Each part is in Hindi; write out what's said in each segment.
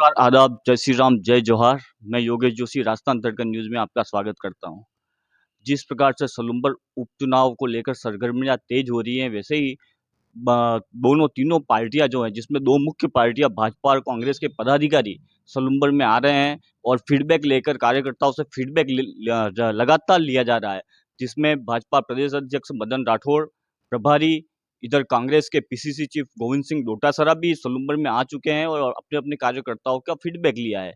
नमस्कार, आदाब, जय श्री राम, जय जोहार। मैं योगेश जोशी राजस्थान तड़का न्यूज़ में आपका स्वागत करता हूँ। जिस प्रकार से सलूम्बर उपचुनाव को लेकर सरगर्मियाँ तेज हो रही हैं, वैसे ही दोनों तीनों पार्टियां जो हैं, जिसमें दो मुख्य पार्टियां भाजपा और कांग्रेस के पदाधिकारी सलूम्बर में आ रहे हैं और फीडबैक लेकर कार्यकर्ताओं से फीडबैक लगातार लिया जा रहा है, जिसमें भाजपा प्रदेश अध्यक्ष मदन राठौड़, प्रभारी इधर कांग्रेस के पीसीसी चीफ गोविंद सिंह डोटासरा भी सलूम्बर में आ चुके हैं और अपने अपने कार्यकर्ताओं का फीडबैक लिया है।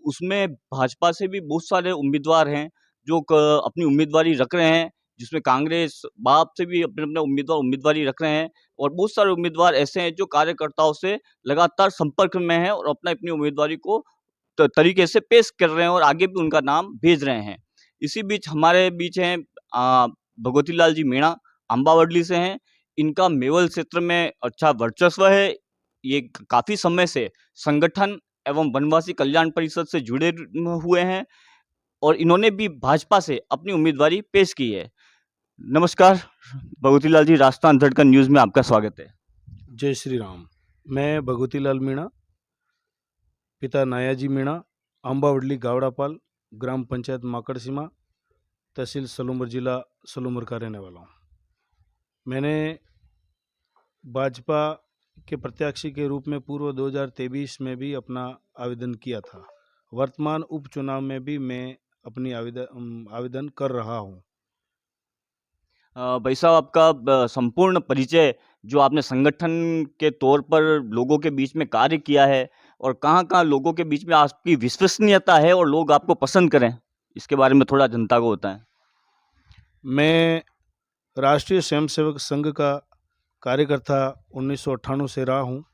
उसमें भाजपा से भी बहुत सारे उम्मीदवार हैं जो अपनी उम्मीदवारी रख रहे हैं, जिसमें कांग्रेस बाप से भी अपने-अपने उम्मीदवारी रख रहे हैं और बहुत सारे उम्मीदवार ऐसे हैं जो कार्यकर्ताओं से लगातार संपर्क में हैं और अपनी उम्मीदवारी को तरीके से पेश कर रहे हैं और आगे भी उनका नाम भेज रहे हैं। इसी बीच हमारे बीच हैं भगवती लाल जी मीणा, अम्बावडली से हैं। इनका मेवल क्षेत्र में अच्छा वर्चस्व है। ये काफ़ी समय से संगठन एवं वनवासी कल्याण परिषद से जुड़े हुए हैं और इन्होंने भी भाजपा से अपनी उम्मीदवारी पेश की है। नमस्कार, भगवती लाल जी, राजस्थान धड़कन न्यूज़ में आपका स्वागत है। जय श्री राम। मैं भगवती लाल मीणा, पिता नायाजी मीणा, अम्बावडली गावड़ापाल, ग्राम पंचायत माकड़सीमा, तहसील सलूम्बर, जिला सलूम्बर का रहने वाला हूँ। मैंने भाजपा के प्रत्याशी के रूप में पूर्व 2023 में भी अपना आवेदन किया था। वर्तमान उपचुनाव में भी मैं अपनी आवेदन कर रहा हूँ। भाई साहब, आपका संपूर्ण परिचय, जो आपने संगठन के तौर पर लोगों के बीच में कार्य किया है और कहाँ-कहाँ लोगों के बीच में आपकी विश्वसनीयता है और लोग आपको पसंद करें, इसके बारे में थोड़ा जनता को बताएं। मैं राष्ट्रीय स्वयंसेवक संघ का कार्यकर्ता 1998 से रहा हूँ।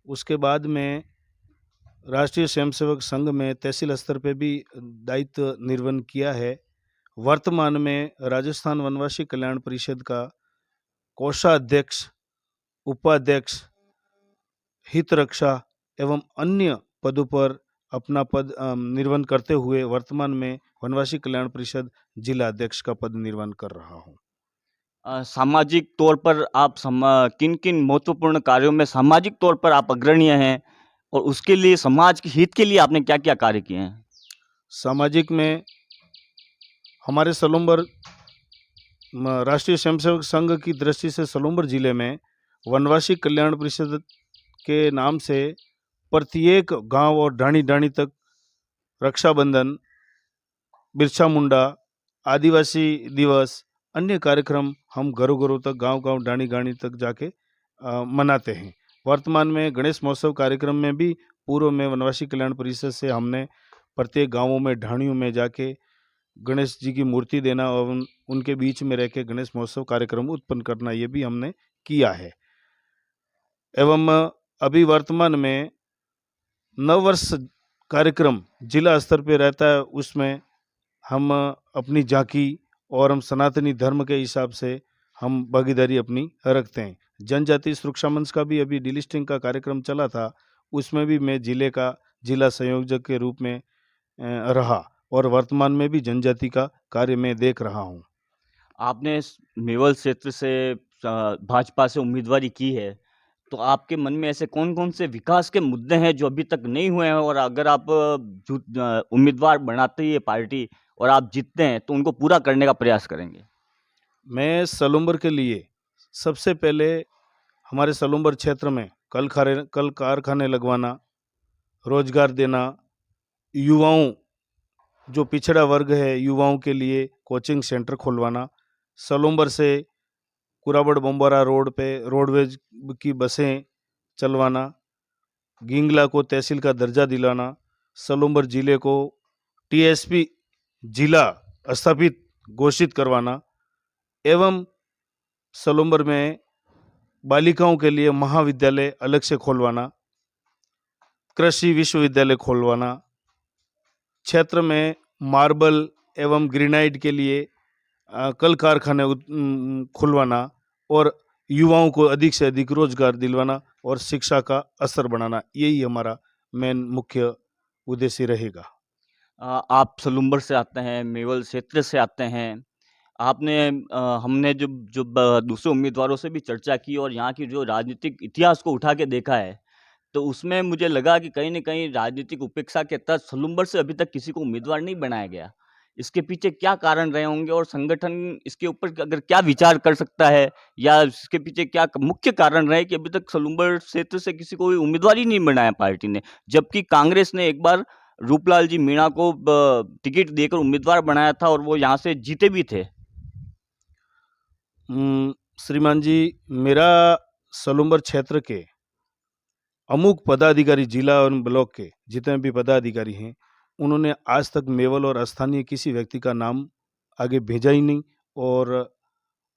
उसके बाद में राष्ट्रीय स्वयंसेवक संघ में तहसील स्तर पे भी दायित्व निर्वहन किया है। वर्तमान में राजस्थान वनवासी कल्याण परिषद का कोषाध्यक्ष, उपाध्यक्ष, हित रक्षा एवं अन्य पदों पर अपना पद निर्वहन करते हुए वर्तमान में वनवासी कल्याण परिषद जिला अध्यक्ष का पद निर्वहन कर रहा हूँ। सामाजिक तौर पर आप किन-किन महत्वपूर्ण कार्यों में सामाजिक तौर पर आप अग्रणीय हैं और उसके लिए समाज के हित के लिए आपने क्या-क्या कार्य किए हैं? सामाजिक में हमारे सलूम्बर राष्ट्रीय स्वयंसेवक संघ की दृष्टि से सलूम्बर जिले में वनवासी कल्याण परिषद के नाम से प्रत्येक गांव और ढाणी तक रक्षाबंधन, बिरसा मुंडा, आदिवासी दिवस, अन्य कार्यक्रम हम घरों तक, गांव ढाणी तक जाके मनाते हैं। वर्तमान में गणेश महोत्सव कार्यक्रम में भी पूर्व में वनवासी कल्याण परिषद से हमने प्रत्येक गांवों में, ढाणियों में जाके गणेश जी की मूर्ति देना और उनके बीच में रह के गणेश महोत्सव कार्यक्रम उत्पन्न करना, ये भी हमने किया है। एवं अभी वर्तमान में नववर्ष कार्यक्रम जिला स्तर पे रहता है, उसमें हम अपनी झांकी और हम सनातनी धर्म के हिसाब से हम भागीदारी अपनी रखते हैं। जनजाति सुरक्षा मंच का भी अभी डिलिस्टिंग का कार्यक्रम चला था, उसमें भी मैं जिला संयोजक के रूप में रहा और वर्तमान में भी जनजाति का कार्य मैं देख रहा हूँ। आपने मेवल क्षेत्र से भाजपा से उम्मीदवारी की है, तो आपके मन में ऐसे कौन-कौन से विकास के मुद्दे हैं जो अभी तक नहीं हुए हैं और अगर आप उम्मीदवार बनाती है पार्टी और आप जीतते हैं, तो उनको पूरा करने का प्रयास करेंगे? मैं सलूम्बर के लिए सबसे पहले हमारे सलूम्बर क्षेत्र में कल कारखाने लगवाना, रोजगार देना, युवाओं, जो पिछड़ा वर्ग है, युवाओं के लिए कोचिंग सेंटर खुलवाना, सलूम्बर से कुराबड़ बम्बारा रोड पे रोडवेज की बसें चलवाना, गिंगला को तहसील का दर्जा दिलाना, सलूम्बर जिले को टीएसपी जिला स्थापित घोषित करवाना एवं सलूम्बर में बालिकाओं के लिए महाविद्यालय अलग से खोलवाना, कृषि विश्वविद्यालय खोलवाना, क्षेत्र में मार्बल एवं ग्रेनाइट के लिए कल कारखाने खुलवाना और युवाओं को अधिक से अधिक रोजगार दिलवाना और शिक्षा का स्तर बढ़ाना, यही हमारा मेन मुख्य उद्देश्य रहेगा। आप सलूम्बर से आते हैं, मेवल क्षेत्र से आते हैं। हमने जो दूसरे उम्मीदवारों से भी चर्चा की और यहाँ की जो राजनीतिक इतिहास को उठा के देखा है, तो उसमें मुझे लगा कि कहीं न कहीं राजनीतिक उपेक्षा के तहत सलूम्बर से अभी तक किसी को उम्मीदवार नहीं बनाया गया। इसके पीछे क्या कारण रहे होंगे और संगठन इसके ऊपर अगर क्या विचार कर सकता है या इसके पीछे क्या मुख्य कारण रहे कि अभी तक सलूम्बर क्षेत्र से किसी को भी उम्मीदवार ही नहीं बनाया पार्टी ने? जबकि कांग्रेस ने एक बार रूपलाल जी मीणा को टिकट देकर उम्मीदवार बनाया था और वो यहाँ से जीते भी थे। श्रीमान जी, मेरा सलूम्बर क्षेत्र के अमुक पदाधिकारी जिला और ब्लॉक के जितने भी पदाधिकारी हैं, उन्होंने आज तक मेवल और स्थानीय किसी व्यक्ति का नाम आगे भेजा ही नहीं और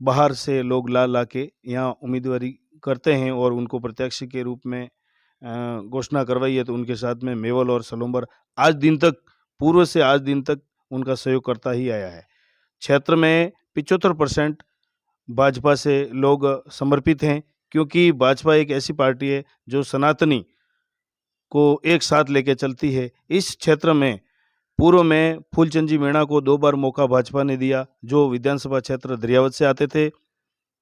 बाहर से लोग ला के यहाँ उम्मीदवारी करते हैं और उनको प्रत्याशी के रूप में घोषणा करवाई है, तो उनके साथ में मेवल और सलूम्बर आज दिन तक, पूर्व से आज दिन तक उनका सहयोग करता ही आया है। क्षेत्र में 75% भाजपा से लोग समर्पित हैं, क्योंकि भाजपा एक ऐसी पार्टी है जो सनातनी को एक साथ लेके चलती है। इस क्षेत्र में पूर्व में फूलचंद जी मीणा को 2 बार मौका भाजपा ने दिया, जो विधानसभा क्षेत्र दरियावत से आते थे।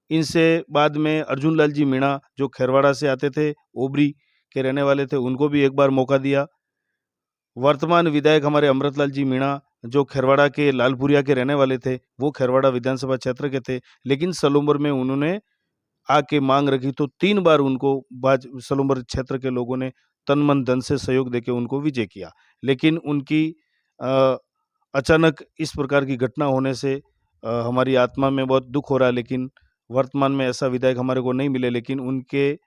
इनसे बाद में अर्जुन लाल जी मीणा जो खैरवाड़ा से आते थे, ओबरी के रहने वाले थे, उनको भी एक बार मौका दिया। वर्तमान विधायक हमारे अमृतलाल जी मीणा जो खैरवाड़ा के लालपुरिया के रहने वाले थे, वो खैरवाड़ा विधानसभा क्षेत्र के थे, लेकिन सलूम्बर में उन्होंने आके मांग रखी तो 3 बार उनको सलूम्बर क्षेत्र के लोगों ने तन मन धन से सहयोग देके उनको विजय किया। लेकिन उनकी अ, अचानक इस प्रकार की घटना होने से हमारी आत्मा में बहुत दुख हो रहा है, लेकिन वर्तमान में ऐसा विधायक हमारे को नहीं मिले, लेकिन उनके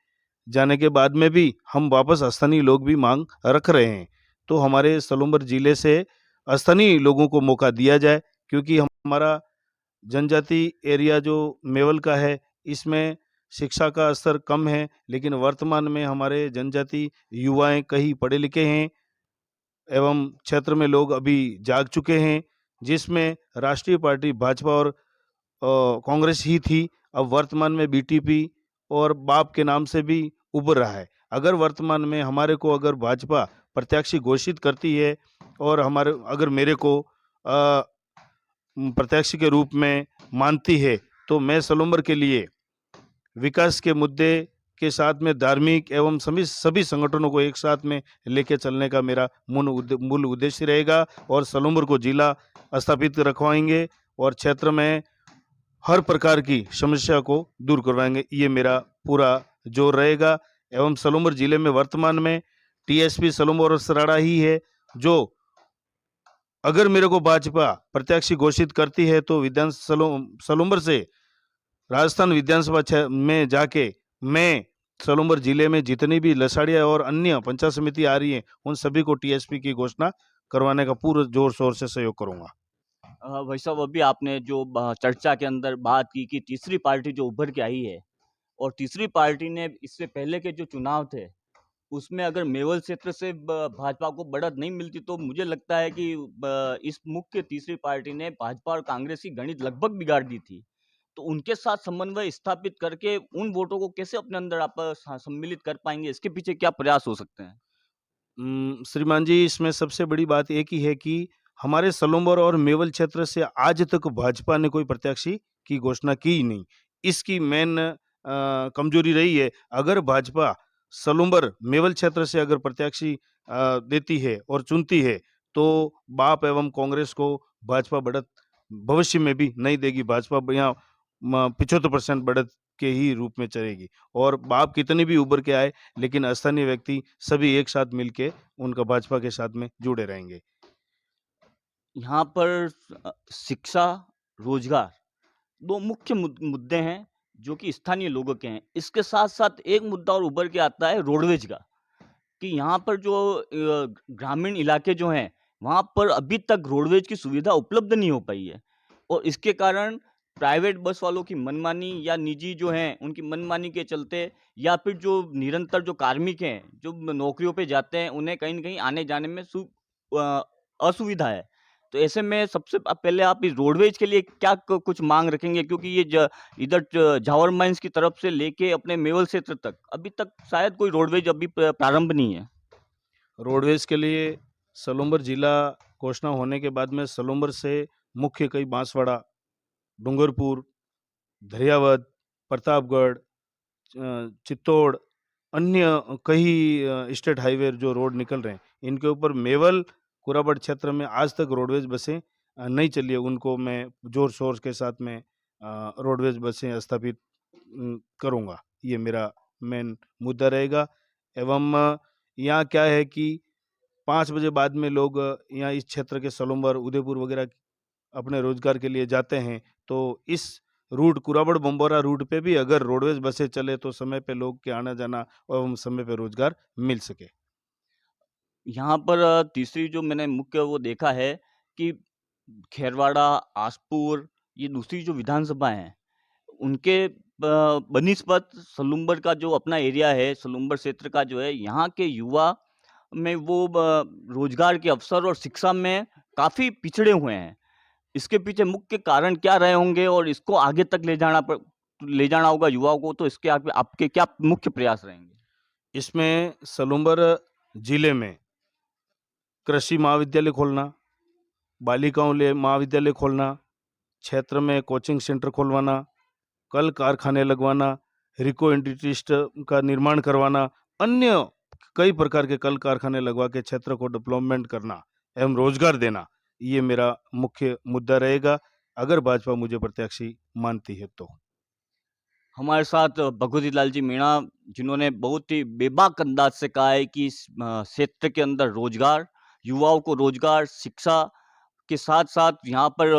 जाने के बाद में भी हम वापस स्थानीय लोग भी मांग रख रहे हैं। तो हमारे सलूम्बर जिले से स्थानीय लोगों को मौका दिया जाए, क्योंकि हमारा जनजाति एरिया जो मेवल का है, इसमें शिक्षा का स्तर कम है, लेकिन वर्तमान में हमारे जनजाति युवाएं कहीं पढ़े लिखे हैं एवं क्षेत्र में लोग अभी जाग चुके हैं, जिसमें राष्ट्रीय पार्टी भाजपा और कांग्रेस ही थी। अब वर्तमान में बीटीपी और बाप के नाम से भी उभर रहा है। अगर वर्तमान में हमारे को अगर भाजपा प्रत्याशी घोषित करती है और हमारे अगर मेरे को प्रत्याशी के रूप में मानती है, तो मैं सलूम्बर के लिए विकास के मुद्दे के साथ में धार्मिक एवं सभी संगठनों को एक साथ में लेके चलने का मेरा मूल उद्देश्य रहेगा और सलूम्बर को जिला स्थापित रखवाएंगे और क्षेत्र में हर प्रकार की समस्या को दूर करवाएंगे। ये मेरा पूरा जोर रहेगा। एवं सलूम्बर जिले में वर्तमान में टीएसपी सलूम्बर और सराड़ा ही है, जो अगर मेरे को भाजपा प्रत्याशी घोषित करती है तो सलूम्बर से राजस्थान विधानसभा में जाके मैं सलूम्बर जिले में जितनी भी लसाड़िया और अन्य पंचायत समिति आ रही हैं, उन सभी को टीएसपी की घोषणा करवाने का पूरा जोर शोर से सहयोग करूंगा। भाई साहब, अभी आपने जो चर्चा के अंदर बात की कि तीसरी पार्टी जो उभर के आई है और तीसरी पार्टी ने इससे पहले के जो चुनाव थे उसमें अगर मेवल क्षेत्र से भाजपा को बढ़त नहीं मिलती तो मुझे लगता है कि इस मुख्य तीसरी पार्टी ने भाजपा और कांग्रेस की गणित लगभग बिगाड़ दी थी। तो उनके साथ समन्वय स्थापित करके उन वोटों को कैसे अपने अंदर आप सम्मिलित कर पाएंगे? इसके पीछे क्या प्रयास हो सकते हैं? श्रीमान जी, इसमें सबसे बड़ी बात एक ही है कि हमारे सलूम्बर और मेवल क्षेत्र से आज तक भाजपा ने कोई प्रत्याशी की घोषणा की ही नहीं। इसकी मेन कमजोरी रही है। अगर भाजपा सलूम्बर मेवल क्षेत्र से अगर प्रत्याशी देती है और चुनती है, तो बाप एवं कांग्रेस को भाजपा बढ़त भविष्य में भी नहीं देगी। भाजपा यहाँ 75% बढ़त के ही रूप में चलेगी और बाप कितनी भी उभर के आए, लेकिन स्थानीय व्यक्ति सभी एक साथ मिलके उनका भाजपा के साथ में जुड़े रहेंगे। यहाँ पर शिक्षा, रोजगार 2 मुख्य मुद्दे हैं जो कि स्थानीय लोगों के हैं। इसके साथ-साथ एक मुद्दा और उभर के आता है रोडवेज का, कि यहाँ पर जो ग्रामीण इलाके जो हैं, वहाँ पर अभी तक रोडवेज की सुविधा उपलब्ध नहीं हो पाई है और इसके कारण प्राइवेट बस वालों की मनमानी या निजी जो हैं, उनकी मनमानी के चलते या फिर जो निरंतर जो कार्मिक हैं, जो नौकरियों पे जाते हैं, उन्हें कहीं न कहीं आने-जाने में असुविधा है। तो ऐसे में सबसे पहले आप इस रोडवेज के लिए क्या कुछ मांग रखेंगे? क्योंकि ये इधर झावर माइंस की तरफ से लेके अपने मेवल क्षेत्र तक अभी तक शायद कोई रोडवेज अभी प्रारंभ नहीं है। रोडवेज के लिए सलूम्बर जिला घोषणा होने के बाद में सलूम्बर से मुख्य कई बांसवाड़ा, डूंगरपुर, दरियावद, प्रतापगढ़, चित्तौड़ अन्य कई स्टेट हाईवे जो रोड निकल रहे हैं, इनके ऊपर मेवल कुराबड़ क्षेत्र में आज तक रोडवेज बसें नहीं चली है। उनको मैं ज़ोर-शोर के साथ में रोडवेज बसें स्थापित करूँगा। ये मेरा मेन मुद्दा रहेगा। एवं यहाँ क्या है कि 5 बजे बाद में लोग यहाँ इस क्षेत्र के सलूम्बर, उदयपुर वगैरह अपने रोज़गार के लिए जाते हैं, तो इस रूट कुराबड़ बम्बोरा रूट पे भी अगर रोडवेज बसें चले तो समय पे लोग के आना-जाना एवं समय पे रोज़गार मिल सके। यहाँ पर तीसरी जो मैंने मुख्य वो देखा है कि खेरवाड़ा, आसपुर ये दूसरी जो विधानसभाएँ हैं, उनके बनिस्बत सलूम्बर का जो अपना एरिया है, सलूम्बर क्षेत्र का जो है, यहाँ के युवा में वो रोज़गार के अवसर और शिक्षा में काफ़ी पिछड़े हुए हैं। इसके पीछे मुख्य कारण क्या रहे होंगे और इसको आगे तक ले जाना होगा युवाओं को, तो इसके आगे आपके क्या मुख्य प्रयास रहेंगे? इसमें सलूम्बर जिले में कृषि महाविद्यालय खोलना, बालिकाओं लिए महाविद्यालय खोलना, क्षेत्र में कोचिंग सेंटर खुलवाना, कल कारखाने लगवाना, रिको इंडस्ट्रीस्ट का निर्माण करवाना, अन्य कई प्रकार के कल कारखाने लगवा के क्षेत्र को डेवलपमेंट करना एवं रोजगार देना, ये मेरा मुख्य मुद्दा रहेगा, अगर भाजपा मुझे प्रत्याशी मानती है तो। हमारे साथ भगवती लाल जी मीणा, जिन्होंने बहुत ही बेबाक अंदाज से कहा है कि इस क्षेत्र के अंदर रोजगार, युवाओं को रोजगार, शिक्षा के साथ-साथ यहाँ पर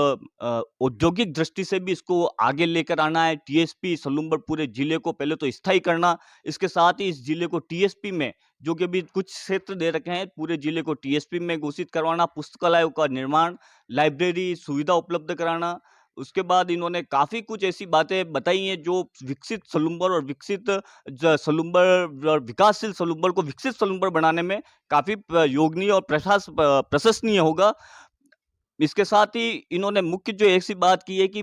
औद्योगिक दृष्टि से भी इसको आगे लेकर आना है। टीएसपी सलूम्बर पूरे जिले को पहले तो स्थायी करना, इसके साथ ही इस जिले को टीएसपी में, जो कि अभी कुछ क्षेत्र दे रखे हैं, पूरे जिले को टीएसपी में घोषित करवाना, पुस्तकालयों का निर्माण, लाइब्रेरी सुविधा उपलब्ध कराना। उसके बाद इन्होंने काफ़ी कुछ ऐसी बातें बताई हैं जो विकसित सलूम्बर और विकसित सलूम्बर और विकासशील सलूम्बर को विकसित सलूम्बर बनाने में काफ़ी योगनीय और प्रशंसनीय होगा। इसके साथ ही इन्होंने मुख्य जो ऐसी बात की है कि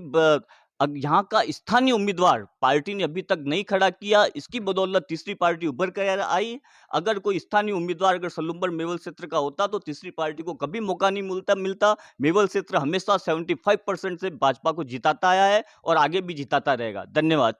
यहाँ का स्थानीय उम्मीदवार पार्टी ने अभी तक नहीं खड़ा किया, इसकी बदौलत तीसरी पार्टी उभर कर आई। अगर कोई स्थानीय उम्मीदवार अगर सलूम्बर मेवल क्षेत्र का होता तो तीसरी पार्टी को कभी मौका नहीं मिलता। मेवल क्षेत्र हमेशा 75% से भाजपा को जिताता आया है और आगे भी जिताता रहेगा। धन्यवाद।